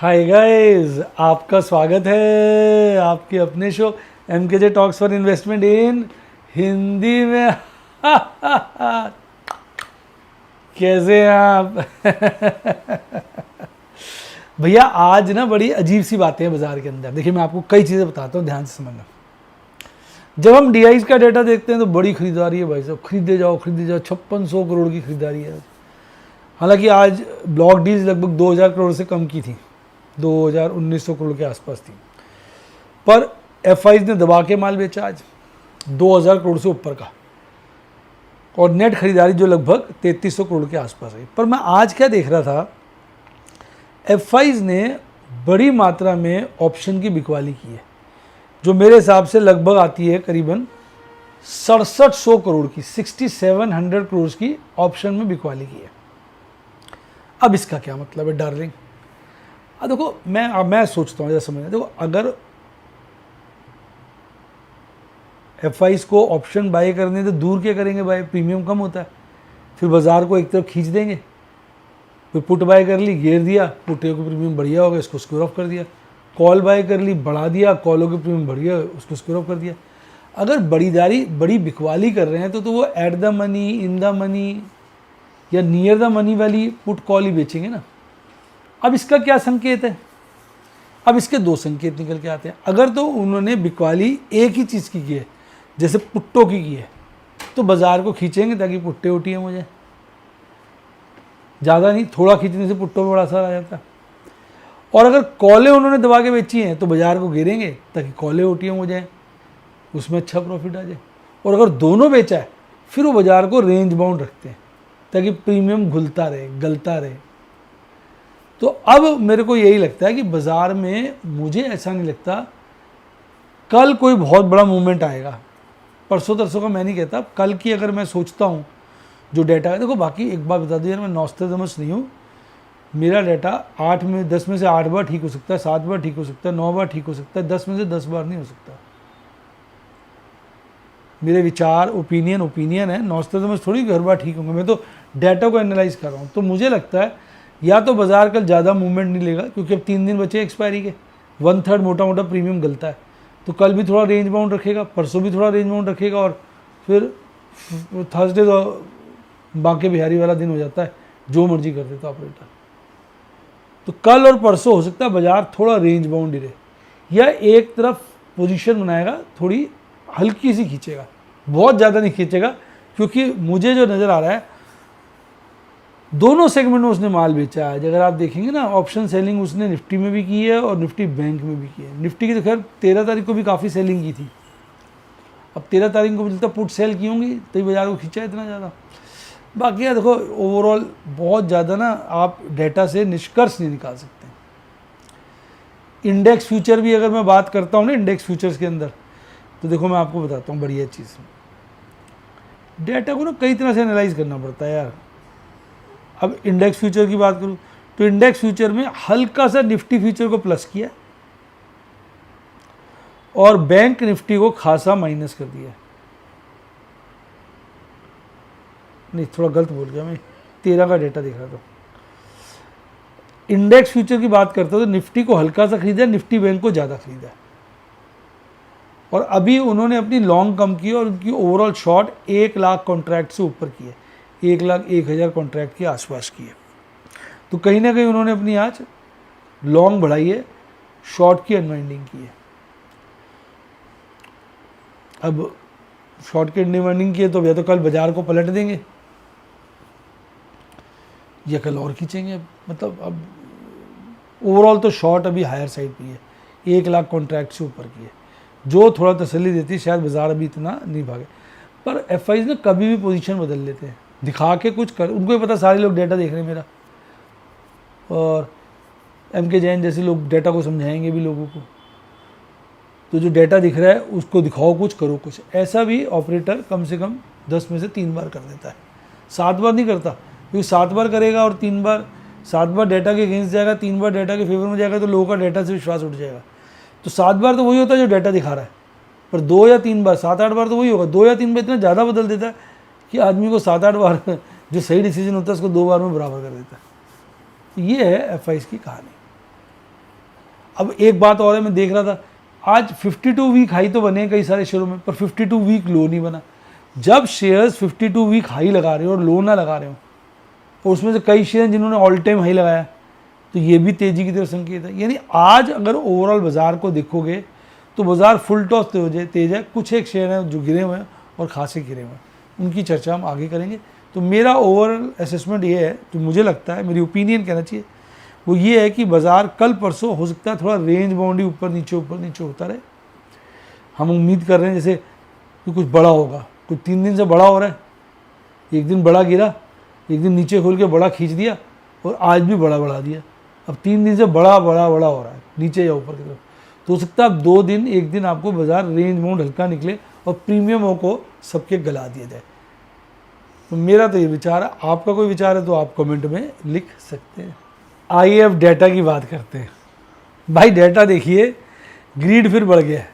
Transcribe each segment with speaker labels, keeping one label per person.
Speaker 1: Hi guys, आपका स्वागत है आपके अपने show MKJ talks for investment इन हिंदी में। कैसे हैं आप? भैया आज ना बड़ी अजीब सी बातें हैं बाजार के अंदर। देखिए मैं आपको कई चीज़ें बताता हूँ, ध्यान से समझना। जब हम DIs का डेटा देखते हैं तो बड़ी खरीदारी है भाई साहब, खरीदे जाओ 5600 करोड़ की खरीदारी है। हालांकि आज ब्लॉक डील्स लगभग 2000 करोड़ से कम की थी, 1900 करोड़ के आसपास थी, पर FIs ने दबा के माल बेचा आज 2000 करोड़ से ऊपर का, और नेट खरीदारी जो लगभग 3300 करोड़ के आसपास है। पर मैं आज क्या देख रहा था, FIs ने बड़ी मात्रा में ऑप्शन की बिकवाली की है, जो मेरे हिसाब से लगभग आती है करीबन 6700 करोड़ की, 6700 करोड़ की ऑप्शन में बिकवाली की है। अब इसका क्या मतलब है डार्लिंग? देखो मैं सोचता हूँ, जैसा समझना, देखो अगर FIs को ऑप्शन बाय करने तो दूर क्या करेंगे बाय, प्रीमियम कम होता है, फिर बाजार को एक तरफ खींच देंगे। फिर पुट बाय कर ली, गिर दिया, पुटे को प्रीमियम बढ़िया हो गया, इसको स्क्योर ऑफ कर दिया। कॉल बाय कर ली, बढ़ा दिया, कॉलों के प्रीमियम बढ़िया, उसको स्क्योर ऑफ कर दिया। अगर बड़ी बिकवाली कर रहे हैं तो वो at the money, in the money या नियर द मनी वाली पुट कॉल ही बेचेंगे ना। अब इसका क्या संकेत है? अब इसके दो संकेत निकल के आते हैं। अगर तो उन्होंने बिकवाली एक ही चीज़ की है, जैसे पुट्टों की है, तो बाजार को खींचेंगे ताकि पुट्टे उठिए मुझे, ज़्यादा नहीं, थोड़ा खींचने से पुट्टों में बड़ा असर आ जाता है। और अगर कॉलें उन्होंने दबा के बेची हैं तो बाजार को गिरेंगे ताकि कॉलें ओटीएम हो जाए, उसमें अच्छा प्रॉफिट आ जाए। और अगर दोनों बेचा है फिर वो बाजार को रेंज बाउंड रखते हैं ताकि प्रीमियम घुलता रहे, गलता रहे। तो अब मेरे को यही लगता है कि बाजार में, मुझे ऐसा नहीं लगता कल कोई बहुत बड़ा मूवमेंट आएगा। परसों तरसों का मैं नहीं कहता, कल की अगर मैं सोचता हूँ जो डाटा है, देखो बाकी एक बात बता दूँ यार, मैं नॉस्ट्रेडमस नहीं हूँ। मेरा डाटा 10 में से 8 बार ठीक हो सकता है, 7 बार ठीक हो सकता है, 9 बार ठीक हो सकता है, 10 में से 10 बार नहीं हो सकता। मेरे विचार, ओपिनियन है, नॉस्ट्रेडमस थोड़ी हर बार ठीक होंगे। मैं तो डाटा को एनालाइज कर रहा हूँ। तो मुझे लगता है या तो बाजार कल ज़्यादा मूवमेंट नहीं लेगा, क्योंकि अब 3 दिन बचे एक्सपायरी के, 1/3 मोटा प्रीमियम गलता है, तो कल भी थोड़ा रेंज बाउंड रखेगा, परसों भी थोड़ा रेंज बाउंड रखेगा, और फिर थर्सडे तो बांके बिहारी वाला दिन हो जाता है, जो मर्जी कर देता ऑपरेटर। तो कल और परसों हो सकता है बाजार थोड़ा रेंज बाउंड ही रहे, या एक तरफ पोजीशन बनाएगा, थोड़ी हल्की सी खींचेगा, बहुत ज़्यादा नहीं खींचेगा, क्योंकि मुझे जो नज़र आ रहा है दोनों सेगमेंट में उसने माल बेचा है। अगर आप देखेंगे ना, ऑप्शन सेलिंग उसने निफ्टी में भी की है और निफ्टी बैंक में भी की है। निफ्टी की तो खैर 13 तारीख को भी काफ़ी सेलिंग की थी, अब 13 तारीख को मुझे पुट सेल की होंगी तभी बाजार को खींचा इतना ज़्यादा। बाकी यार देखो, ओवरऑल बहुत ज़्यादा ना आप डेटा से निष्कर्ष नहीं निकाल सकते। इंडेक्स फ्यूचर भी अगर मैं बात करता हूँ ना, इंडेक्स फ्यूचर्स के अंदर, तो देखो मैं आपको बताता हूँ बढ़िया चीज़, डेटा को ना कई तरह से एनालाइज करना पड़ता है यार। अब इंडेक्स फ्यूचर की बात करूँ तो इंडेक्स फ्यूचर में हल्का सा निफ्टी फ्यूचर को प्लस किया और बैंक निफ्टी को खासा माइनस कर दिया। नहीं, थोड़ा गलत बोल गया मैं, 13 का डेटा दिख रहा था। इंडेक्स फ्यूचर की बात करते हो तो निफ्टी को हल्का सा खरीदा, निफ्टी बैंक को ज़्यादा खरीदा, और अभी उन्होंने अपनी लॉन्ग कम की और उनकी ओवरऑल शॉर्ट 1 लाख कॉन्ट्रैक्ट से ऊपर की है, 1,01,000 कॉन्ट्रैक्ट के आसपास की है। तो कहीं ना कहीं उन्होंने अपनी आज लॉन्ग बढ़ाई है, शॉर्ट की अनवाइंडिंग की है। अब शॉर्ट की अनवाइंडिंग की है तो या तो कल बाजार को पलट देंगे या कल और खींचेंगे। मतलब अब ओवरऑल तो शॉर्ट अभी हायर साइड पे है, 1 लाख कॉन्ट्रैक्ट से ऊपर की है, जो थोड़ा तसल्ली देती है, शायद बाजार अभी इतना नहीं भागे। पर FIs ने कभी भी पोजीशन बदल लेते हैं, दिखा के कुछ कर, उनको ही पता सारे लोग डेटा देख रहे हैं मेरा, और MK जैन जैसे लोग डेटा को समझाएंगे भी लोगों को। तो जो डेटा दिख रहा है उसको दिखाओ कुछ, करो कुछ। ऐसा भी ऑपरेटर कम से कम 10 में से 3 बार कर देता है, 7 बार नहीं करता, क्योंकि 7 बार करेगा और 7 बार डेटा के अगेंस्ट जाएगा, 3 बार डेटा के फेवर में जाएगा, तो लोगों का डेटा से विश्वास उठ जाएगा। तो 7 बार तो वही होता है जो डेटा दिखा रहा है, पर 2 या 3 बार, 7-8 बार तो वही होगा। 2 या 3 बार इतना ज़्यादा बदल देता है कि आदमी को 7-8 बार जो सही डिसीजन होता है उसको 2 बार में बराबर कर देता है। ये है FIs की कहानी। अब एक बात और है, मैं देख रहा था आज 52 वीक हाई तो बने कई सारे शेयरों में, पर 52 वीक लो नहीं बना। जब शेयर्स 52 वीक हाई लगा रहे हो और लो ना लगा रहे हो, और उसमें से कई शेयर जिन्होंने ऑल टाइम हाई लगाया, तो ये भी तेजी की तरफ संकेत है। यानी आज अगर ओवरऑल बाजार को देखोगे तो बाजार फुल टॉस तेज है। कुछ एक शेयर हैं जो गिरे हुए हैं और खासे गिरे हुए हैं, उनकी चर्चा हम आगे करेंगे। तो मेरा ओवरऑल असेसमेंट ये है, जो मुझे लगता है, मेरी ओपिनियन कहना चाहिए, वो ये है कि बाजार कल परसों हो सकता है थोड़ा रेंज बाउंड ही ऊपर नीचे होता रहे। हम उम्मीद कर रहे हैं जैसे कि कुछ बड़ा होगा, कुछ 3 दिन से बड़ा हो रहा है, एक दिन बड़ा गिरा, एक दिन नीचे खोल के बड़ा खींच दिया, और आज भी बड़ा बढ़ा दिया। अब 3 दिन से बड़ा हो रहा है, नीचे या ऊपर की तरफ। तो हो सकता है अब 2 दिन, एक दिन आपको बाजार रेंज बाउंड हल्का निकले और प्रीमियमों को सबके गला दिया जाए। तो मेरा तो ये विचार है। आपका कोई विचार है तो आप कमेंट में लिख सकते हैं। आइए अब डेटा की बात करते हैं। भाई डेटा देखिए, ग्रीड फिर बढ़ गया है।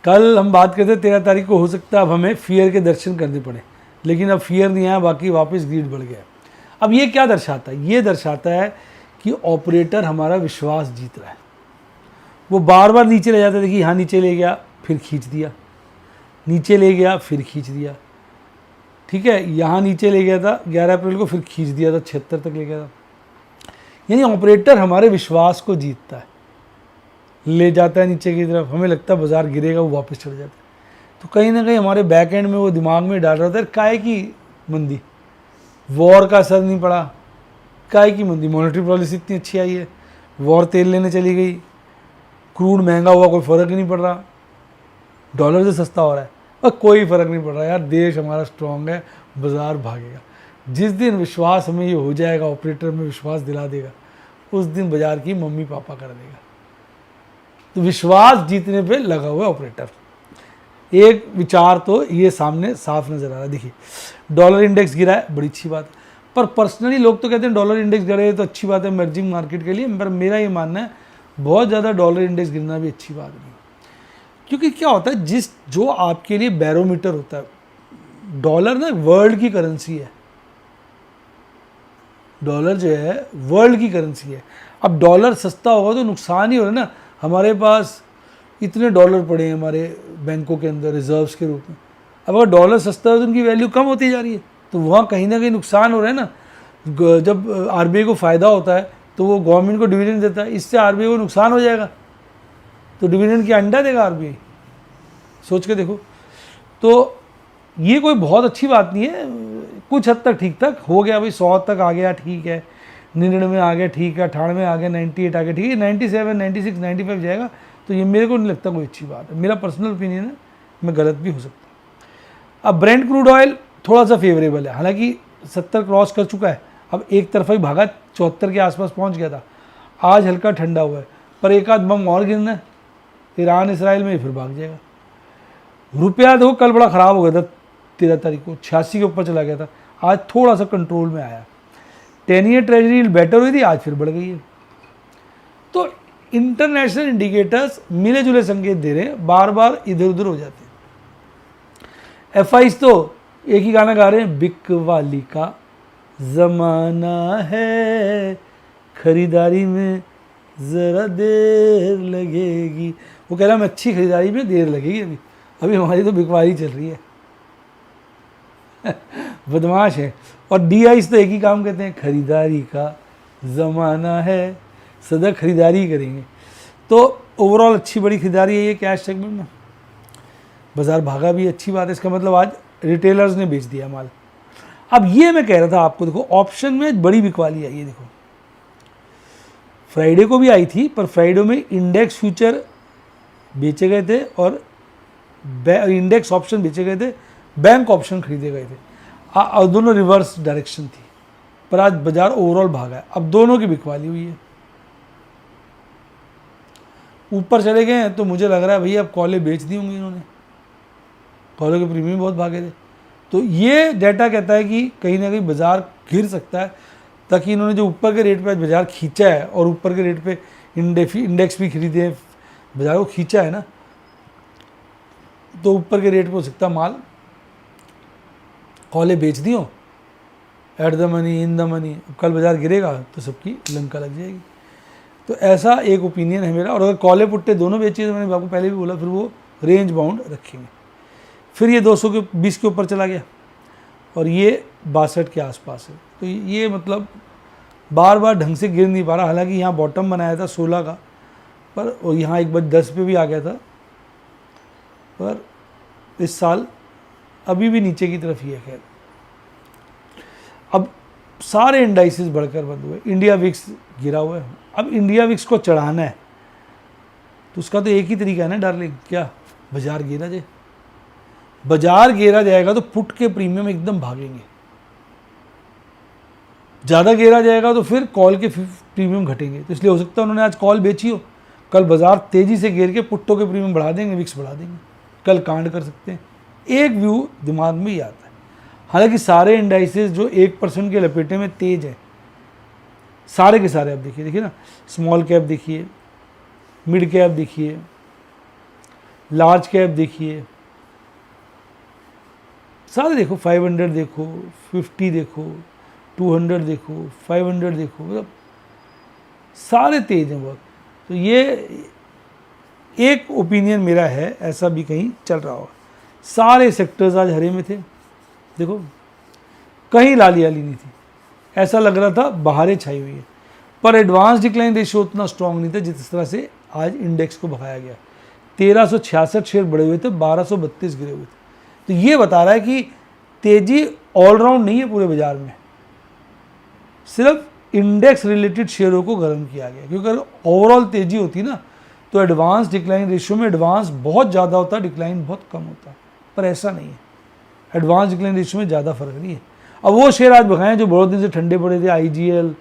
Speaker 1: कल हम बात करते 13 तारीख को, हो सकता है अब हमें फियर के दर्शन करने पड़े, लेकिन अब फियर नहीं आया, बाकी वापस ग्रीड बढ़ गया है। अब ये क्या दर्शाता है? ये दर्शाता है कि ऑपरेटर हमारा विश्वास जीत रहा है। वो बार बार नीचे ले जाता है, देखिए यहाँ नीचे ले गया फिर खींच दिया, नीचे ले गया फिर खींच दिया, ठीक है, यहाँ नीचे ले गया था 11 अप्रैल को, फिर खींच दिया था 76 तक ले गया था। यानी ऑपरेटर हमारे विश्वास को जीतता है, ले जाता है नीचे की तरफ, हमें लगता है बाजार गिरेगा, वो वापस चढ़ जाता है। तो कहीं ना कहीं हमारे बैक एंड में वो दिमाग में डाल रहा था काहे की मंदी, वॉर का असर नहीं पड़ा, काहे की मंदी, मॉनेटरी पॉलिसी इतनी अच्छी आई है, वॉर तेल लेने चली गई, क्रूड महंगा हुआ, कोई फ़र्क ही नहीं पड़ रहा, डॉलर से सस्ता हो रहा है, और कोई फ़र्क नहीं पड़ रहा यार, देश हमारा स्ट्रॉन्ग है, बाजार भागेगा। जिस दिन विश्वास हमें ये हो जाएगा, ऑपरेटर में विश्वास दिला देगा, उस दिन बाजार की मम्मी पापा कर देगा। तो विश्वास जीतने पे लगा हुआ है ऑपरेटर। एक विचार तो ये सामने साफ नज़र आ रहा है। देखिए डॉलर इंडेक्स गिरा है, बड़ी अच्छी बात है, पर पर्सनली लोग तो कहते हैं डॉलर इंडेक्स गिरे तो अच्छी बात है इमर्जिंग मार्केट के लिए, पर मेरा ये मानना है बहुत ज़्यादा डॉलर इंडेक्स गिरना भी अच्छी बात नहीं। क्योंकि क्या होता है, जो आपके लिए बैरोमीटर होता है, डॉलर ना वर्ल्ड की करेंसी है, डॉलर जो है वर्ल्ड की करेंसी है। अब डॉलर सस्ता होगा तो नुकसान ही हो रहा है ना, हमारे पास इतने डॉलर पड़े हैं हमारे बैंकों के अंदर रिजर्व्स के रूप में। अब अगर डॉलर सस्ता है तो उनकी वैल्यू कम होती जा रही है, तो वहाँ कहीं ना कहीं नुकसान हो रहा है ना। जब आरबीआई को फ़ायदा होता है तो वो गवर्नमेंट को डिविडेंड देता है, इससे आरबीआई को नुकसान हो जाएगा, तो डिविडेंड की अंडा देगा आरबीआई, सोच के देखो। तो ये कोई बहुत अच्छी बात नहीं है, कुछ हद तक ठीक ठाक हो गया भाई, 100 तक आ गया ठीक है, 99 आ गया ठीक है, 98 आ गया, 98 आ गया ठीक है, 97, 96, 95 जाएगा, तो ये मेरे को नहीं लगता कोई अच्छी बात है। मेरा पर्सनल ओपिनियन है, मैं गलत भी हो सकता। अब ब्रेंट क्रूड ऑयल थोड़ा सा फेवरेबल है, हालांकि 70 क्रॉस कर चुका है, अब एक तरफा ही भागा, 74 के आसपास पहुंच गया था, आज हल्का ठंडा हुआ है, पर एक आध बम और गिरना है ईरान इसराइल में, फिर भाग जाएगा। रुपया देखो कल बड़ा ख़राब हो गया था, 13 तारीख को 86 के ऊपर चला गया था, आज थोड़ा सा कंट्रोल में आया। 10 ईयर ट्रेजरी बेटर हुई थी, आज फिर बढ़ गई है। तो इंटरनेशनल इंडिकेटर्स मिले जुले संकेत दे रहे हैं, बार बार इधर उधर हो जाते हैं। एफआईस तो एक ही गाना गा रहे हैं, बिक वाली का ज़माना है, खरीदारी में ज़रा देर लगेगी। वो कह रहा मैं अच्छी खरीदारी में देर लगेगी, अभी हमारी तो बिकवारी चल रही है। बदमाश है। और डीआईस तो एक ही काम कहते हैं, खरीदारी का ज़माना है, सदा खरीदारी करेंगे। तो ओवरऑल अच्छी बड़ी खरीदारी है ये कैश सेगमेंट में, बाजार भागा भी, अच्छी बात है। इसका मतलब आज रिटेलर्स ने बेच दिया माल। अब ये मैं कह रहा था आपको, देखो ऑप्शन में बड़ी बिकवाली आई है। देखो फ्राइडे को भी आई थी, पर फ्राइडे में इंडेक्स फ्यूचर बेचे गए थे और इंडेक्स ऑप्शन बेचे गए थे, बैंक ऑप्शन खरीदे गए थे, और दोनों रिवर्स डायरेक्शन थी, पर आज बाजार ओवरऑल भागा है। अब दोनों की बिकवाली हुई है, ऊपर चले गए हैं तो मुझे लग रहा है भैया अब कॉलें बेच दी होंगी इन्होंने, कॉलों के प्रीमियम बहुत भागे थे। तो ये डाटा कहता है कि कहीं ना कहीं बाजार गिर सकता है, ताकि इन्होंने जो ऊपर के रेट पे आज बाजार खींचा है और ऊपर के रेट पे इंडेक्स भी खरीदे हैं, बाजार को खींचा है ना, तो ऊपर के रेट पे हो सकता माल कॉलें बेच दी हो, at the money in the money. कल बाजार गिरेगा तो सबकी लंका लग जाएगी। तो ऐसा एक ओपिनियन है मेरा। और अगर कॉले पुट्टे दोनों बेचिए तो मैंने आपको पहले भी बोला, फिर वो रेंज बाउंड रखेंगे। फिर ये 220 के ऊपर चला गया और ये 62 के आसपास है। तो ये मतलब बार बार ढंग से गिर नहीं पा रहा। हालांकि यहाँ बॉटम बनाया था 16 का, पर और यहाँ एक बार 10 पे भी आ गया था, पर इस साल अभी भी नीचे की तरफ ही है। खैर अब सारे इंडाइसेस बढ़कर बंद हुए, इंडिया विक्स गिरा हुआ है। अब इंडिया विक्स को चढ़ाना है तो उसका तो एक ही तरीका है ना डार्लिंग, क्या? बाजार गिरा जाए। बाजार गिरा जाएगा तो पुट के प्रीमियम एकदम भागेंगे, ज़्यादा गिरा जाएगा तो फिर कॉल के प्रीमियम घटेंगे। तो इसलिए हो सकता है उन्होंने आज कॉल बेची हो, कल बाजार तेज़ी से गिर के पुट्टों के प्रीमियम बढ़ा देंगे, विक्स बढ़ा देंगे, कल कांड कर सकते हैं। एक व्यू दिमाग में ही आता है। हालांकि सारे इंडाइसेस जो 1% के लपेटे में तेज है, सारे के सारे आप देखिए ना, स्मॉल कैप देखिए, मिड कैप देखिए, लार्ज कैप देखिए, सारे देखो, 500 देखो, 50 देखो, 200 देखो, 500 देखो, मतलब सारे तेज हैं बहुत। तो ये एक ओपिनियन मेरा है, ऐसा भी कहीं चल रहा होगा। सारे सेक्टर्स आज हरे में थे, देखो कहीं लाली आली नहीं थी, ऐसा लग रहा था बाहरें छाई हुई है। पर एडवांस डिक्लाइन रेशियो उतना स्ट्रांग नहीं था जिस तरह से आज इंडेक्स को भगाया गया। 1366 शेयर बढ़े हुए थे, 1232 गिरे हुए थे। तो ये बता रहा है कि तेजी ऑलराउंड नहीं है पूरे बाजार में, सिर्फ इंडेक्स रिलेटेड शेयरों को गर्म किया गया। क्योंकि अगर ओवरऑल तेजी होती ना तो एडवांस डिक्लाइन रेशियो में एडवांस बहुत ज़्यादा होता, डिक्लाइन बहुत कम होता, पर ऐसा नहीं है। एडवांस डिक्लाइन रेशियो में ज़्यादा फर्क नहीं है। अब वो शेयर आज भगाए जो बहुत दिन से ठंडे पड़े थे, IGL,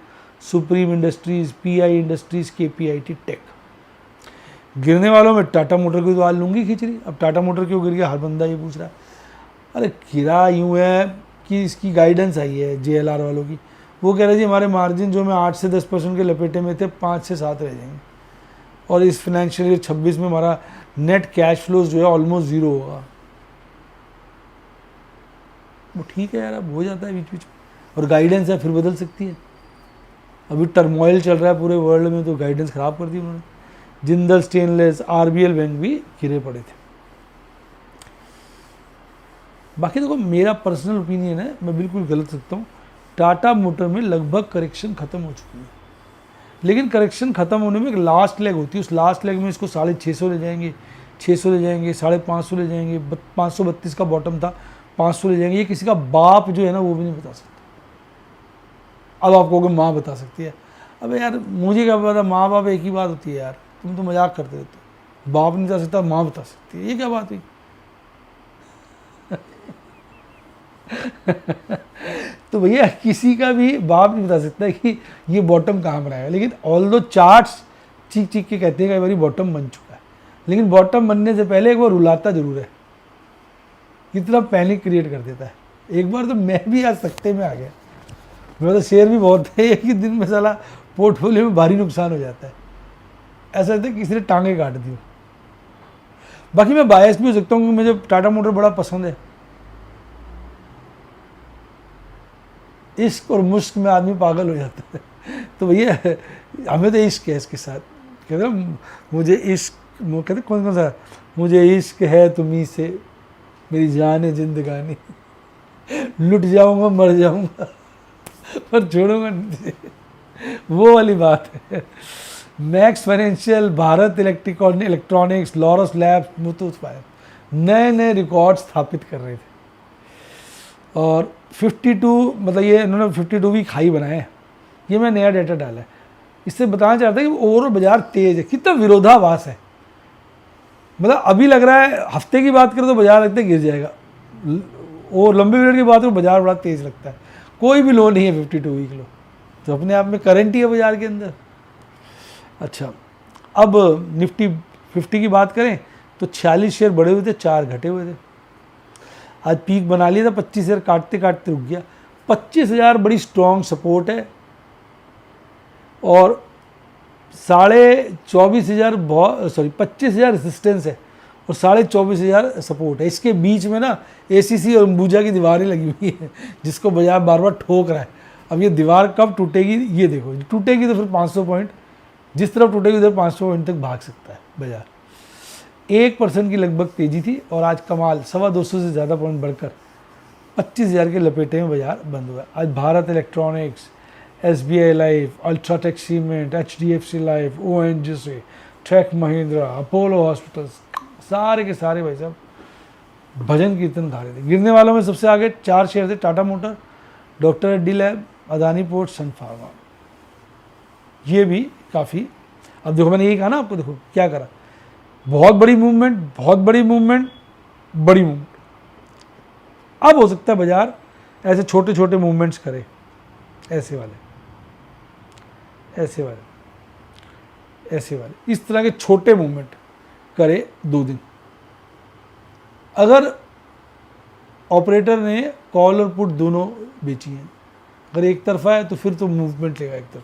Speaker 1: Supreme Industries, PI Industries, KPIT Tech. गिरने वालों में टाटा मोटर की तो आज लूंगी खींच रही। अब टाटा मोटर क्यों गिर गया, हर बंदा ये पूछ रहा है। अरे गिरा यूँ है कि इसकी गाइडेंस आई है JLR वालों की, वो कह रहे जी हमारे मार्जिन जो में 8 से 10% के लपेटे में थे, 5 से 7 रह जाएंगे, और इस फाइनेंशियल ईयर 26 में हमारा नेट कैश फ्लोज जो है ऑलमोस्ट 0 होगा। वो ठीक है यार, अब हो जाता है बीच बीच में, और गाइडेंस है, फिर बदल सकती है। अभी टर्मोइल चल रहा है पूरे वर्ल्ड में, तो गाइडेंस ख़राब कर दी उन्होंने। जिंदल स्टेनलेस, RBL बैंक भी गिरे पड़े थे। बाकी देखो मेरा पर्सनल ओपिनियन है, मैं बिल्कुल गलत सकता हूँ, टाटा मोटर में लगभग करेक्शन ख़त्म हो चुकी है। लेकिन करेक्शन ख़त्म होने में एक लास्ट लेग होती है, उस लास्ट लेग में इसको 650 ले जाएंगे, 600 ले जाएंगे, 550 ले जाएंगे, 532 का बॉटम था, 500 ले जाएंगे। ये किसी का बाप जो है ना वो भी नहीं बता सकता। अब आप कहोगे माँ बता सकती है, अबे यार मुझे क्या पता, माँ बाप एक ही बात होती है यार, तुम तो मजाक करते रहते हो। बाप नहीं बता सकता, माँ बता सकती है, ये क्या बात हुई? तो भैया किसी का भी बाप नहीं बता सकता कि ये बॉटम कहाँ पर आएगा। लेकिन ऑल दो चार्ट्स चीख चीख के कहते हैं कि बारी बॉटम बन चुका है, लेकिन बॉटम बनने से पहले एक बार रुलाता जरूर है, कितना पैनिक क्रिएट कर देता है। एक बार तो मैं भी आज सख्ते में आ गया, मेरा तो शेयर भी बहुत है, एक ही दिन में साला पोर्टफोलियो में भारी नुकसान हो जाता है। ऐसा लगता है किसी ने टांगे काट दी। बाकी मैं बायस भी हो सकता हूँ क्योंकि मुझे टाटा मोटर बड़ा पसंद है। इश्क और मुश्क में आदमी पागल हो जाता है, तो भैया हमें तो इश्क है इसके साथ। कहते मुझे इश्क, कहते कौन कौन सा, मुझे इश्क है तुम्ही से, मेरी जान है जिंदगानी, लुट जाऊंगा मर जाऊंगा पर छोड़ूंगा नहीं, वो वाली बात है। Max financial, Bharat electronics, Laurus labs, Muthoot finance नए नए रिकॉर्ड स्थापित कर रहे थे। और 52 मतलब ये इन्होंने 52 वीक हाई बनाए हैं। ये मैं नया डाटा डाला है, इससे बताना चाहता है कि ओवरऑल बाजार तेज है। कितना विरोधाभास है, मतलब अभी लग रहा है हफ्ते की बात करें तो बाजार लगता है गिर जाएगा, और लंबे पीरियड की बात करो बाजार बड़ा तेज लगता है। कोई भी लो नहीं है 52 वीक लो, तो अपने आप में करंट ही है बाजार के अंदर। अच्छा, अब निफ्टी 50 की बात करें तो 46 शेयर बढ़े हुए थे, 4 घटे हुए थे। आज पीक बना लिया था, 25,000 काटते काटते रुक गया। 25,000 बड़ी स्ट्रॉन्ग सपोर्ट है, और 24,500 25,000 रेजिस्टेंस है, और 24,500 सपोर्ट है। इसके बीच में ना ACC और अंबुजा की दीवारें लगी हुई है, जिसको बाजार बार बार ठोक रहा है। अब ये दीवार कब टूटेगी ये देखो, टूटेगी तो फिर 500 पॉइंट जिस तरफ टूटेगी उधर 500 पॉइंट तक भाग सकता है बाजार। 1% की लगभग तेजी थी और आज कमाल 225 से ज़्यादा पॉइंट बढ़कर 25,000 के लपेटे में बाजार बंद हुआ। आज Bharat electronics, SBI life, UltraTech cement, HDFC life, ONGC, track Mahindra, Apollo hospitals, सारे के सारे भाई साहब भजन कीर्तन गा रहे थे। गिरने वालों में सबसे आगे 4 शेयर थे, Tata Motor, doctor Reddy lab, Adani port, Sun Pharma. ये भी काफ़ी, अब देखो मैंने यही कहा ना आपको, देखो क्या करा, बहुत बड़ी मूवमेंट, बहुत बड़ी मूवमेंट, बड़ी मूवमेंट। अब हो सकता है बाजार ऐसे छोटे छोटे मूवमेंट्स करे, ऐसे वाले, ऐसे वाले, ऐसे वाले, इस तरह के छोटे मूवमेंट करे 2 दिन। अगर ऑपरेटर ने कॉल और पुट दोनों बेची हैं, अगर एक तरफा है तो फिर तो मूवमेंट लेगा एक तरफ।